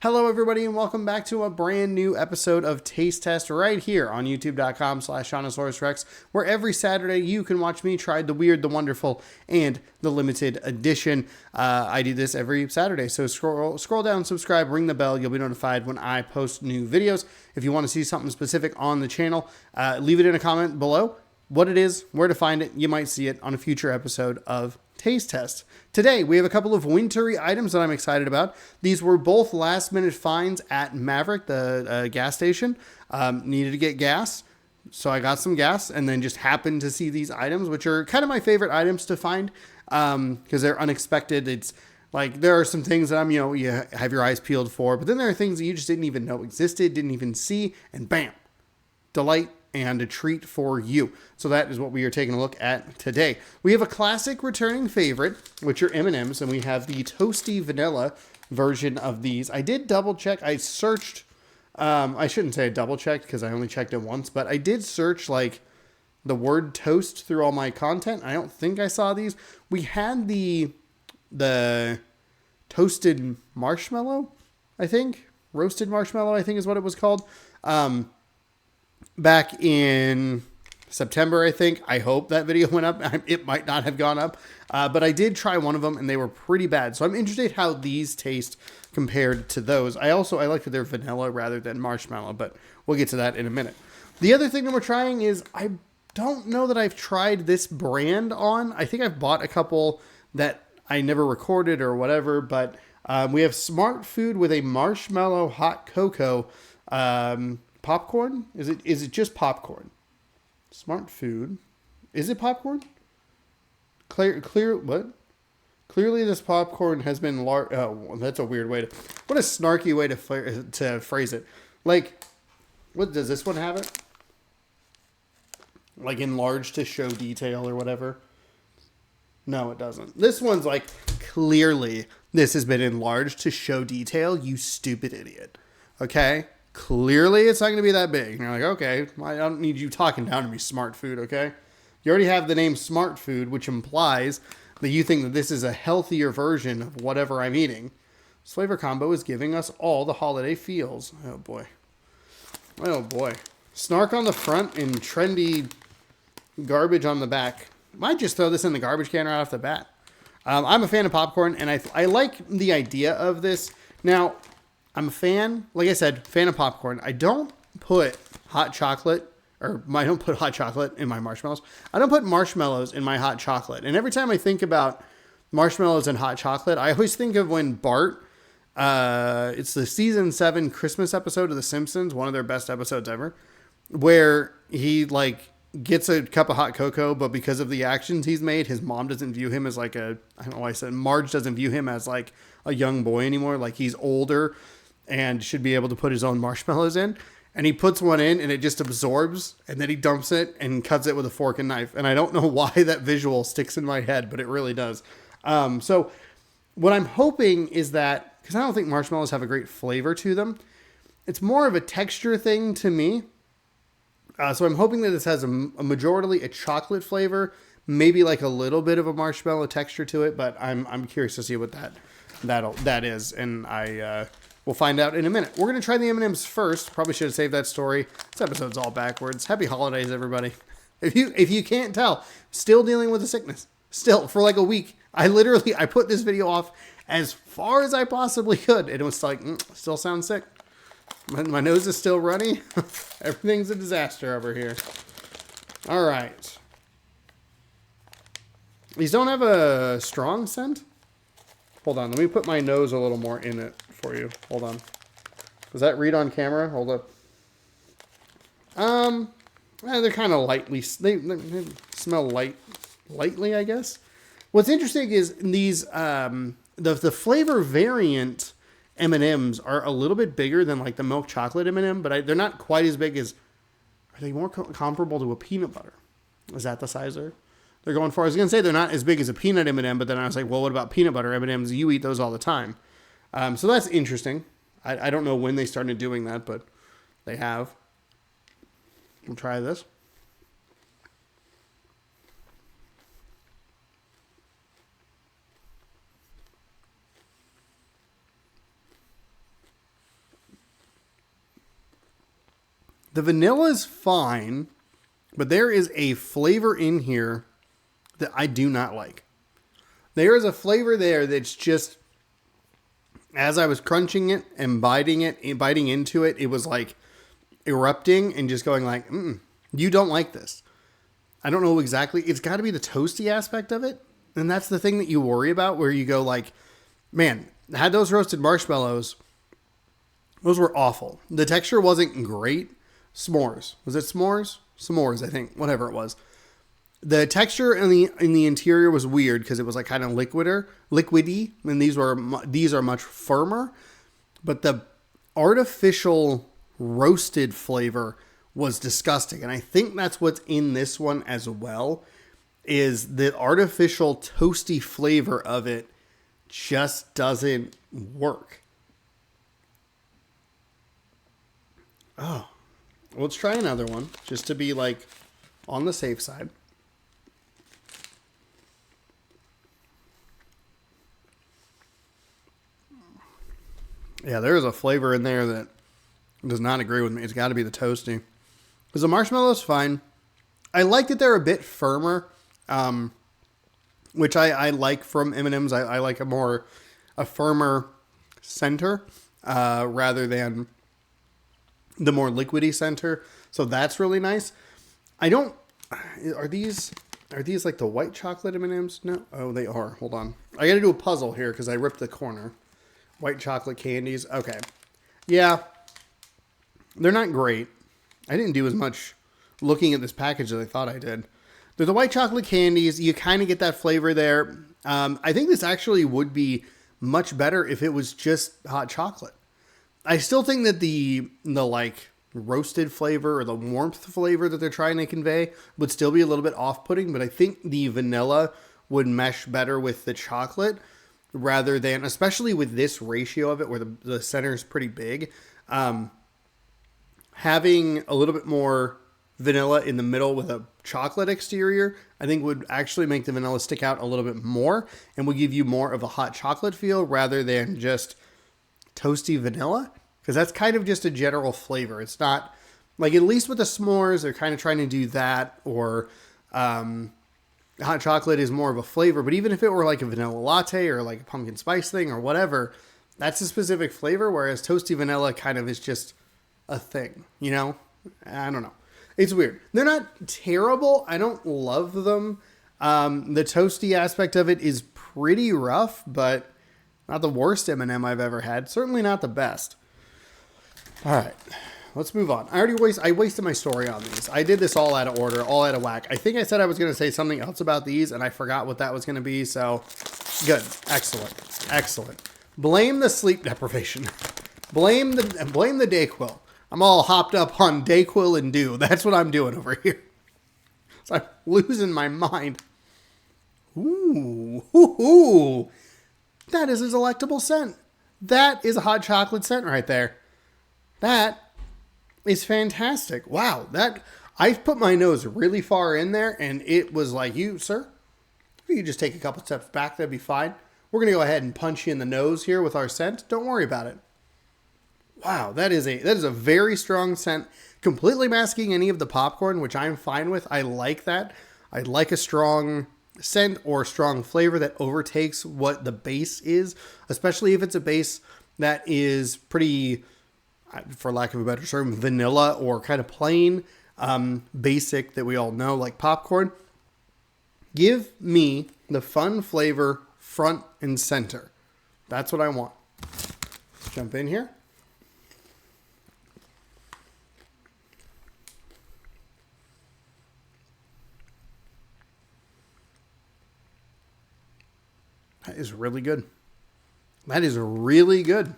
Hello everybody and welcome back to a brand new episode of Taste Test right here on youtube.com/ShaunosaurusRex, where every Saturday you can watch me try the weird, the wonderful, and the limited edition. I do this every Saturday, so scroll down, subscribe, ring the bell. You'll be notified when I post new videos. If you want to see something specific on the channel, leave it in a comment below. What it is, where to find it. You might see it on a future episode of Taste Test. Today, we have a couple of wintry items that I'm excited about. These were both last minute finds at Maverick, the gas station. Needed to get gas, so I got some gas and then just happened to see these items, which are kind of my favorite items to find because they're unexpected. It's like there are some things that you have your eyes peeled for, but then there are things that you just didn't even know existed, didn't even see, and bam, delight and a treat for you. So that is what we are taking a look at today. We have a classic returning favorite, which are M&ms, and we have the toasty vanilla version of these. I did double check. I searched, I shouldn't say I double checked because I only checked it once, but I did search like the word toast through all my content. I don't think I saw these. We had the toasted marshmallow, I think. Roasted marshmallow, I think is what it was called. Back in September, I think. I hope that video went up. It might not have gone up, but I did try one of them and they were pretty bad. So I'm interested how these taste compared to those. I like that they're vanilla rather than marshmallow, but we'll get to that in a minute. The other thing that we're trying is, I don't know that I've tried this brand on. I think I've bought a couple that I never recorded or whatever, but we have Smartfood with a marshmallow hot cocoa popcorn? Is it just popcorn? Smartfood. Is it popcorn? What? Clearly this popcorn has been oh, that's a weird way to... What a snarky way to phrase it. Like, what does this one have it? Like enlarged to show detail or whatever? No, it doesn't. This one's like, clearly this has been enlarged to show detail, you stupid idiot. Okay? Clearly, it's not going to be that big. And you're like, okay, I don't need you talking down to me, Smartfood, okay? You already have the name Smartfood, which implies that you think that this is a healthier version of whatever I'm eating. This flavor combo is giving us all the holiday feels. Oh, boy. Oh, boy. Snark on the front and trendy garbage on the back. Might just throw this in the garbage can right off the bat. I'm a fan of popcorn, and I like the idea of this. Now, I'm a fan, like I said, fan of popcorn. I don't put hot chocolate, I don't put hot chocolate in my marshmallows. I don't put marshmallows in my hot chocolate. And every time I think about marshmallows and hot chocolate, I always think of when Bart, it's the season 7 Christmas episode of The Simpsons, one of their best episodes ever, where he like gets a cup of hot cocoa, but because of the actions he's made, his mom doesn't view him as like I don't know why I said, Marge doesn't view him as like a young boy anymore. Like he's older and should be able to put his own marshmallows in. And he puts one in and it just absorbs, and then he dumps it and cuts it with a fork and knife. And I don't know why that visual sticks in my head, but it really does. So what I'm hoping is that, because I don't think marshmallows have a great flavor to them, it's more of a texture thing to me. So I'm hoping that this has a majority a chocolate flavor, maybe like a little bit of a marshmallow texture to it, but I'm curious to see what that is. And we'll find out in a minute. We're going to try the M&ms first. Probably should have saved that story. This episode's all backwards. Happy holidays, everybody. If you can't tell, still dealing with a sickness. Still, for like a week. I put this video off as far as I possibly could. And it was like, still sound sick. My nose is still runny. Everything's a disaster over here. All right. These don't have a strong scent. Hold on. Let me put my nose a little more in it for you. Hold on. Does that read on camera? Hold up. They're kind of lightly. They smell lightly, I guess. What's interesting is these the flavor variant M&Ms are a little bit bigger than like the milk chocolate M&M, but they're not quite as big as. Are they more comparable to a peanut butter? Is that the size they're going for? I was going to say they're not as big as a peanut M&M, but then I was like, well, what about peanut butter M&Ms? You eat those all the time. So that's interesting. I don't know when they started doing that, but they have. We'll try this. The vanilla is fine, but there is a flavor in here that I do not like. There is a flavor there that's just, as I was crunching it and biting into it, it was like erupting and just going like, you don't like this. I don't know exactly. It's got to be the toasty aspect of it. And that's the thing that you worry about, where you go like, man, had those roasted marshmallows, those were awful. The texture wasn't great. S'mores. Was it s'mores? S'mores, I think. Whatever it was. The texture in the interior was weird because it was like kind of liquidy, and these are much firmer. But the artificial roasted flavor was disgusting, and I think that's what's in this one as well. Is the artificial toasty flavor of it just doesn't work. Oh, let's try another one just to be like on the safe side. Yeah, there is a flavor in there that does not agree with me. It's got to be the toasty. Because the marshmallow's fine. I like that they're a bit firmer, which I like from M&ms. I like a firmer center rather than the more liquidy center. So that's really nice. Are these like the white chocolate M&ms? No. Oh, they are. Hold on. I got to do a puzzle here because I ripped the corner. White chocolate candies. Okay. Yeah. They're not great. I didn't do as much looking at this package as I thought I did. They're the white chocolate candies. You kind of get that flavor there. I think this actually would be much better if it was just hot chocolate. I still think that the like roasted flavor or the warmth flavor that they're trying to convey would still be a little bit off-putting, but I think the vanilla would mesh better with the chocolate rather than, especially with this ratio of it where the center is pretty big. Having a little bit more vanilla in the middle with a chocolate exterior, I think would actually make the vanilla stick out a little bit more and would give you more of a hot chocolate feel rather than just toasty vanilla. Because that's kind of just a general flavor. It's not like, at least with the s'mores, they're kind of trying to do that, or hot chocolate is more of a flavor. But even if it were like a vanilla latte or like a pumpkin spice thing or whatever, that's a specific flavor. Whereas toasty vanilla kind of is just a thing, you know? I don't know. It's weird. They're not terrible. I don't love them. The toasty aspect of it is pretty rough, but not the worst M&M I've ever had. Certainly not the best. All right, let's move on. I wasted my story on these. I did this all out of order, all out of whack. I think I said I was going to say something else about these, and I forgot what that was going to be. So, good, excellent. Blame the sleep deprivation. Blame the Dayquil. I'm all hopped up on Dayquil and Dew. That's what I'm doing over here. So I'm losing my mind. Ooh. That is a delectable scent. That is a hot chocolate scent right there. That is fantastic. Wow. I put my nose really far in there, and it was like, sir, if you could just take a couple steps back, that'd be fine. We're going to go ahead and punch you in the nose here with our scent. Don't worry about it. Wow, that is a very strong scent, completely masking any of the popcorn, which I'm fine with. I like that. I like a strong scent or strong flavor that overtakes what the base is, especially if it's a base that is pretty, for lack of a better term, vanilla or kind of plain, basic that we all know, like popcorn. Give me the fun flavor front and center. That's what I want. Let's jump in here. That is really good. That is really good.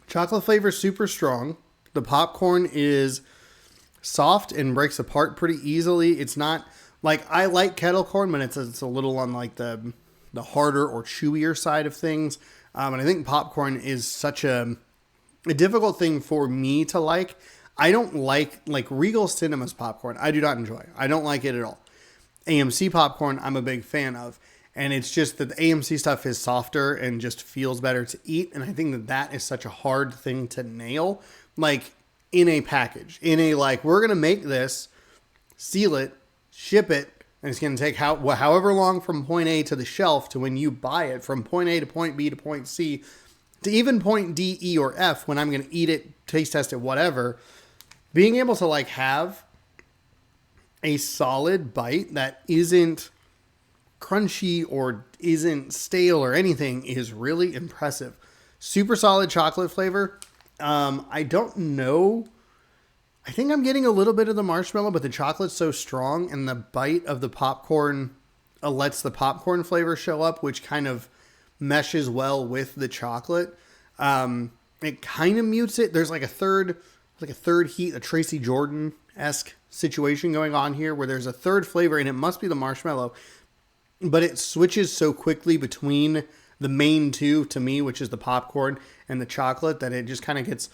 Chocolate flavor is super strong. The popcorn is soft and breaks apart pretty easily. It's not like, I like kettle corn, but it's a little on like the harder or chewier side of things. And I think popcorn is such a difficult thing for me to like. I don't like Regal Cinema's popcorn. I do not enjoy. I don't like it at all. AMC popcorn, I'm a big fan of. And it's just that the AMC stuff is softer and just feels better to eat. And I think that is such a hard thing to nail like in a package, in a like, we're going to make this, seal it, ship it, and it's going to take however long from point A to the shelf to when you buy it, from point A to point B to point C to even point D, E, or F when I'm going to eat it, taste test it, whatever. Being able to like have a solid bite that isn't crunchy or isn't stale or anything is really impressive. Super solid chocolate flavor. I don't know. I think I'm getting a little bit of the marshmallow, but the chocolate's so strong and the bite of the popcorn lets the popcorn flavor show up, which kind of meshes well with the chocolate. It kind of mutes it. There's like a third heat, a Tracy Jordan-esque situation going on here where there's a third flavor and it must be the marshmallow, but it switches so quickly between the main two to me, which is the popcorn and the chocolate, that it just kind of gets,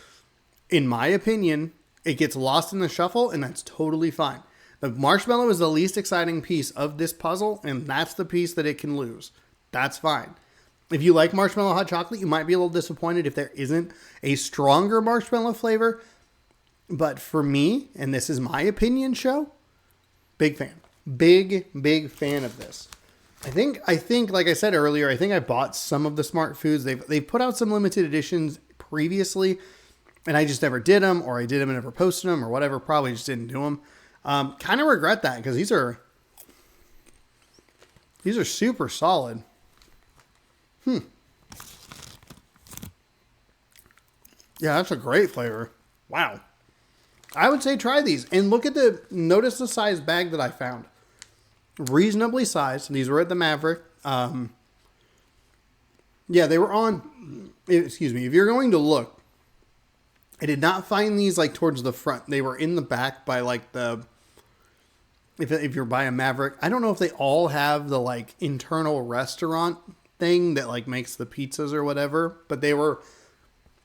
in my opinion, it gets lost in the shuffle, and that's totally fine. The marshmallow is the least exciting piece of this puzzle, and that's the piece that it can lose. That's fine. If you like marshmallow hot chocolate, you might be a little disappointed if there isn't a stronger marshmallow flavor. But for me, and this is my opinion show, big fan. Big fan of this. I think, like I said earlier, I think I bought some of the Smartfoods. They've put out some limited editions previously, and I just never did them, or I did them and never posted them, or whatever. Probably just didn't do them. Kind of regret that, because these are super solid. Yeah, that's a great flavor. Wow. I would say try these. And notice the size bag that I found. Reasonably sized. These were at the Maverick. Yeah, they were on, excuse me, if you're going to look, I did not find these like towards the front. They were in the back by like if you're by a Maverick. I don't know if they all have the like internal restaurant thing that like makes the pizzas or whatever, but they were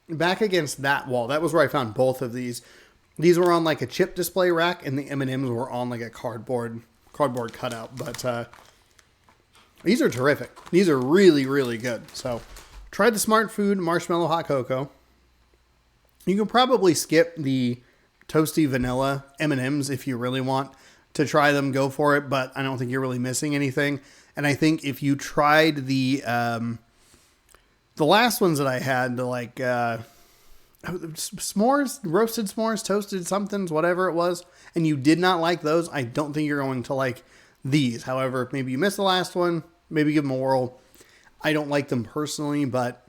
back against that wall. That was where I found both of these. These were on like a chip display rack, and the M&ms were on like a cardboard cutout. But these are terrific. These are really, really good. So try the Smartfood Marshmallow Hot Cocoa. You can probably skip the toasty vanilla M&ms if you really want to try them. Go for it, but I don't think you're really missing anything. And I think if you tried the last ones that I had, the like s'mores, roasted s'mores, toasted somethings, whatever it was, and you did not like those, I don't think you're going to like these. However, maybe you missed the last one, maybe give them a whirl. I don't like them personally, but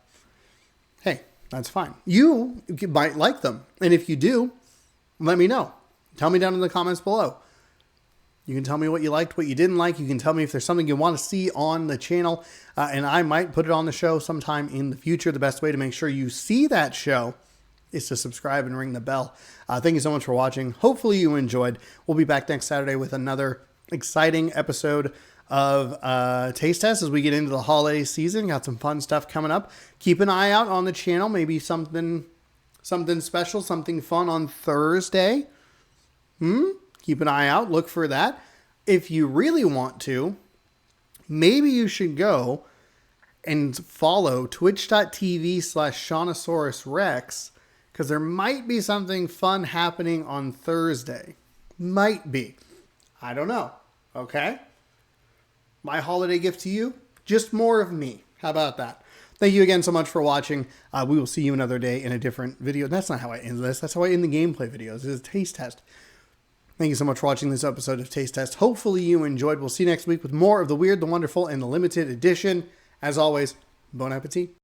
hey, that's fine. You might like them. And if you do, let me know. Tell me down in the comments below. You can tell me what you liked, what you didn't like. You can tell me if there's something you want to see on the channel, and I might put it on the show sometime in the future. The best way to make sure you see that show is to subscribe and ring the bell. Thank you so much for watching. Hopefully you enjoyed. We'll be back next Saturday with another exciting episode of Taste Test as we get into the holiday season. Got some fun stuff coming up. Keep an eye out on the channel. Maybe something special, something fun on Thursday. Keep an eye out. Look for that. If you really want to, maybe you should go and follow twitch.tv/Shawnosaurus because there might be something fun happening on Thursday. Might be. I don't know. Okay? My holiday gift to you, just more of me. How about that? Thank you again so much for watching. We will see you another day in a different video. That's not how I end this. That's how I end the gameplay videos. This is a taste test. Thank you so much for watching this episode of Taste Test. Hopefully you enjoyed. We'll see you next week with more of the weird, the wonderful, and the limited edition. As always, bon appetit.